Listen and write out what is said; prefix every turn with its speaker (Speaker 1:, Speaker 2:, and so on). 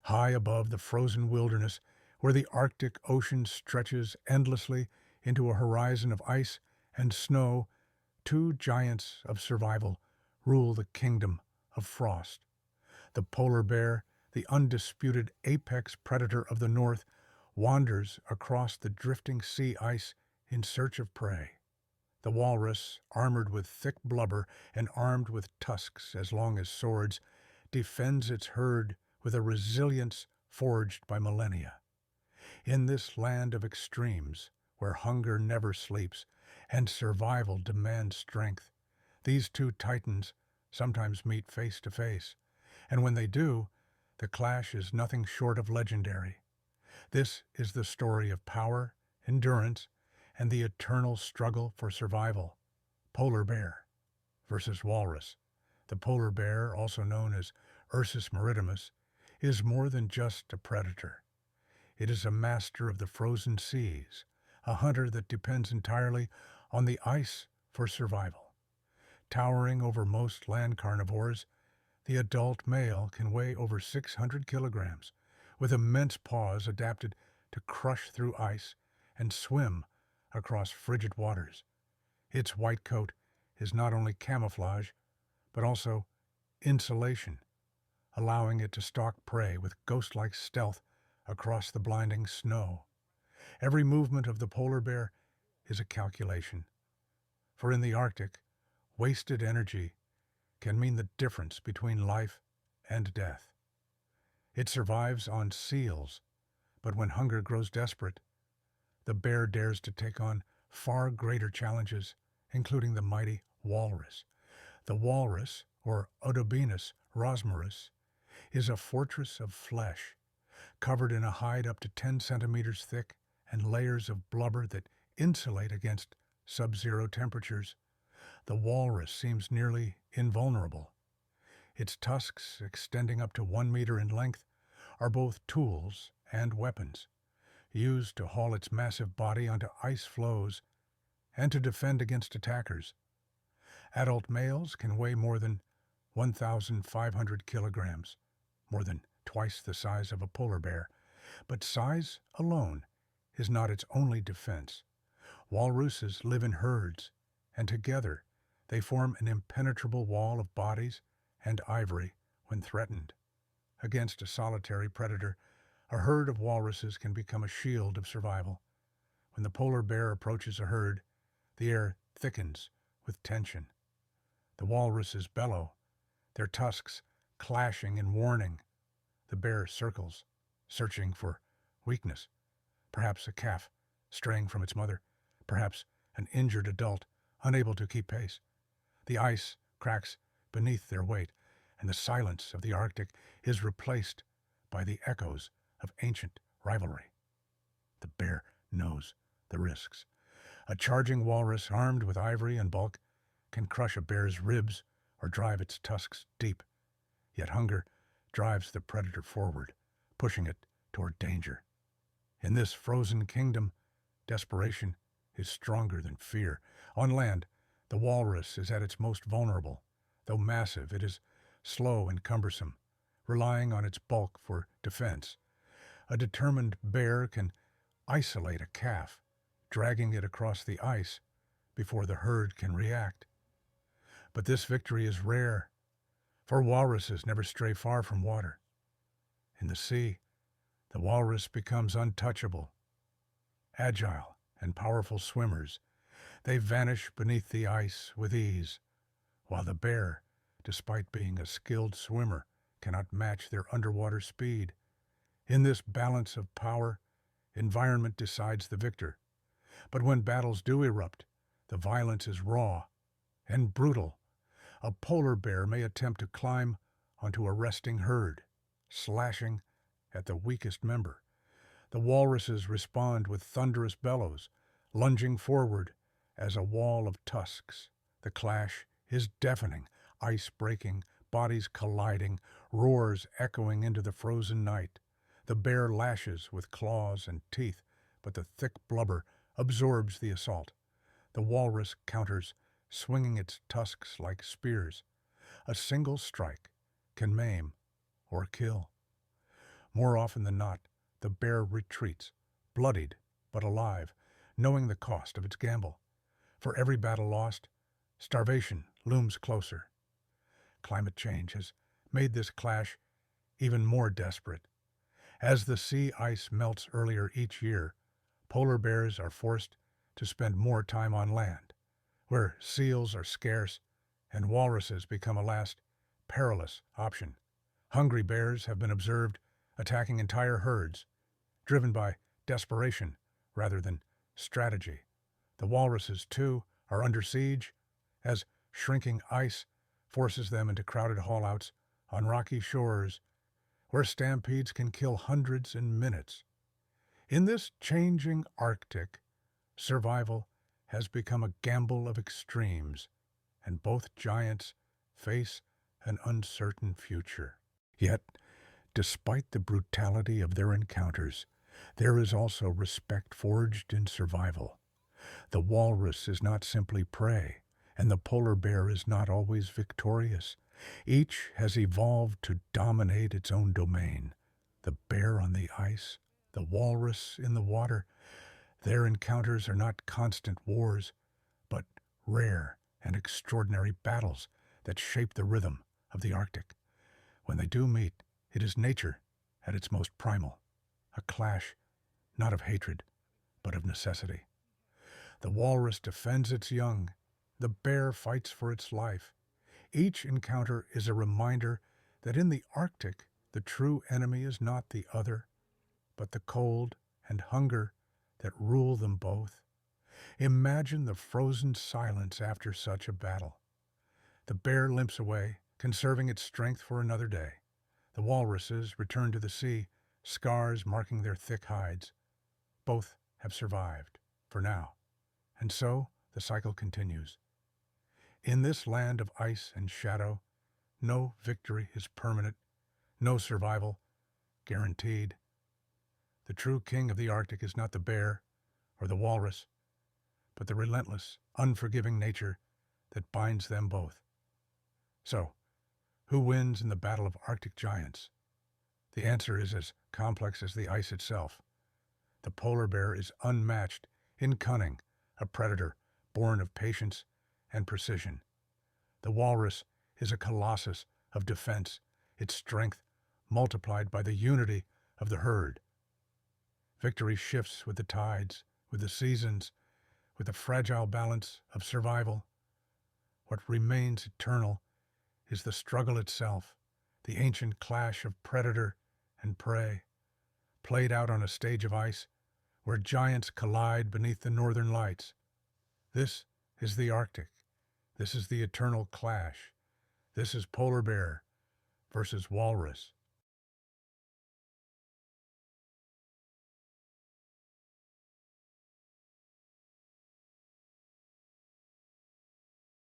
Speaker 1: high above the frozen wilderness where the Arctic Ocean stretches endlessly into a horizon of ice and snow. Two giants of survival rule the kingdom of frost. The polar bear, the undisputed apex predator of the North, wanders across the drifting sea ice in search of prey. The walrus, armored with thick blubber and armed with tusks as long as swords, defends its herd with a resilience forged by millennia. In this land of extremes, where hunger never sleeps and survival demands strength, these two titans sometimes meet face to face, and when they do, the clash is nothing short of legendary. This is the story of power, endurance, and the eternal struggle for survival. Polar bear versus walrus. The polar bear, also known as Ursus maritimus, is more than just a predator. It is a master of the frozen seas, a hunter that depends entirely on the ice for survival. Towering over most land carnivores, the adult male can weigh over 600 kilograms, with immense paws adapted to crush through ice and swim across frigid waters. Its white coat is not only camouflage, but also insulation, allowing it to stalk prey with ghost-like stealth across the blinding snow. Every movement of the polar bear is a calculation, for in the Arctic, wasted energy can mean the difference between life and death. It survives on seals, but when hunger grows desperate, the bear dares to take on far greater challenges, including the mighty walrus. The walrus, or Odobenus rosmarus, is a fortress of flesh, covered in a hide up to 10 centimeters thick and layers of blubber that insulate against sub-zero temperatures. The walrus seems nearly invulnerable. Its tusks, extending up to 1 meter in length, are both tools and weapons, used to haul its massive body onto ice floes and to defend against attackers. Adult males can weigh more than 1,500 kilograms, more than twice the size of a polar bear, but size alone is not its only defense. Walruses live in herds, and together they form an impenetrable wall of bodies and ivory when threatened. Against a solitary predator, a herd of walruses can become a shield of survival. When the polar bear approaches a herd, the air thickens with tension. The walruses bellow, their tusks clashing in warning. The bear circles, searching for weakness, perhaps a calf straying from its mother, perhaps an injured adult unable to keep pace. The ice cracks beneath their weight, and the silence of the Arctic is replaced by the echoes of ancient rivalry. The bear knows the risks. A charging walrus armed with ivory and bulk can crush a bear's ribs or drive its tusks deep. Yet hunger drives the predator forward, pushing it toward danger. In this frozen kingdom, desperation is stronger than fear. On land, the walrus is at its most vulnerable. Though massive, it is slow and cumbersome, relying on its bulk for defense. A determined bear can isolate a calf, dragging it across the ice before the herd can react. But this victory is rare, for walruses never stray far from water. In the sea, the walrus becomes untouchable. Agile and powerful swimmers, they vanish beneath the ice with ease, while the bear, despite being a skilled swimmer, cannot match their underwater speed. In this balance of power, environment decides the victor. But when battles do erupt, the violence is raw and brutal. A polar bear may attempt to climb onto a resting herd, slashing at the weakest member. The walruses respond with thunderous bellows, lunging forward as a wall of tusks. The clash is deafening, ice breaking, bodies colliding, roars echoing into the frozen night. The bear lashes with claws and teeth, but the thick blubber absorbs the assault. The walrus counters, swinging its tusks like spears. A single strike can maim or kill. More often than not, the bear retreats, bloodied but alive, knowing the cost of its gamble. For every battle lost, starvation looms closer. Climate change has made this clash even more desperate. As the sea ice melts earlier each year, polar bears are forced to spend more time on land, where seals are scarce and walruses become a last perilous option. Hungry bears have been observed attacking entire herds, driven by desperation rather than strategy. The walruses, too, are under siege, as shrinking ice forces them into crowded haulouts on rocky shores where stampedes can kill hundreds in minutes. In this changing Arctic, survival has become a gamble of extremes, and both giants face an uncertain future. Yet, despite the brutality of their encounters, there is also respect forged in survival. The walrus is not simply prey, and the polar bear is not always victorious. Each has evolved to dominate its own domain. The bear on the ice, the walrus in the water. Their encounters are not constant wars, but rare and extraordinary battles that shape the rhythm of the Arctic. When they do meet, it is nature at its most primal, a clash not of hatred, but of necessity. The walrus defends its young, the bear fights for its life. Each encounter is a reminder that in the Arctic, the true enemy is not the other, but the cold and hunger that rule them both. Imagine the frozen silence after such a battle. The bear limps away, conserving its strength for another day. The walruses return to the sea, scars marking their thick hides. Both have survived, for now. And so the cycle continues. In this land of ice and shadow, no victory is permanent, no survival guaranteed. The true king of the Arctic is not the bear or the walrus, but the relentless, unforgiving nature that binds them both. So, who wins in the battle of Arctic giants? The answer is as complex as the ice itself. The polar bear is unmatched in cunning, a predator born of patience and precision. The walrus is a colossus of defense, its strength multiplied by the unity of the herd. Victory shifts with the tides, with the seasons, with the fragile balance of survival. What remains eternal is the struggle itself, the ancient clash of predator and prey, played out on a stage of ice where giants collide beneath the northern lights. This is the Arctic. This is the eternal clash. This is polar bear versus walrus.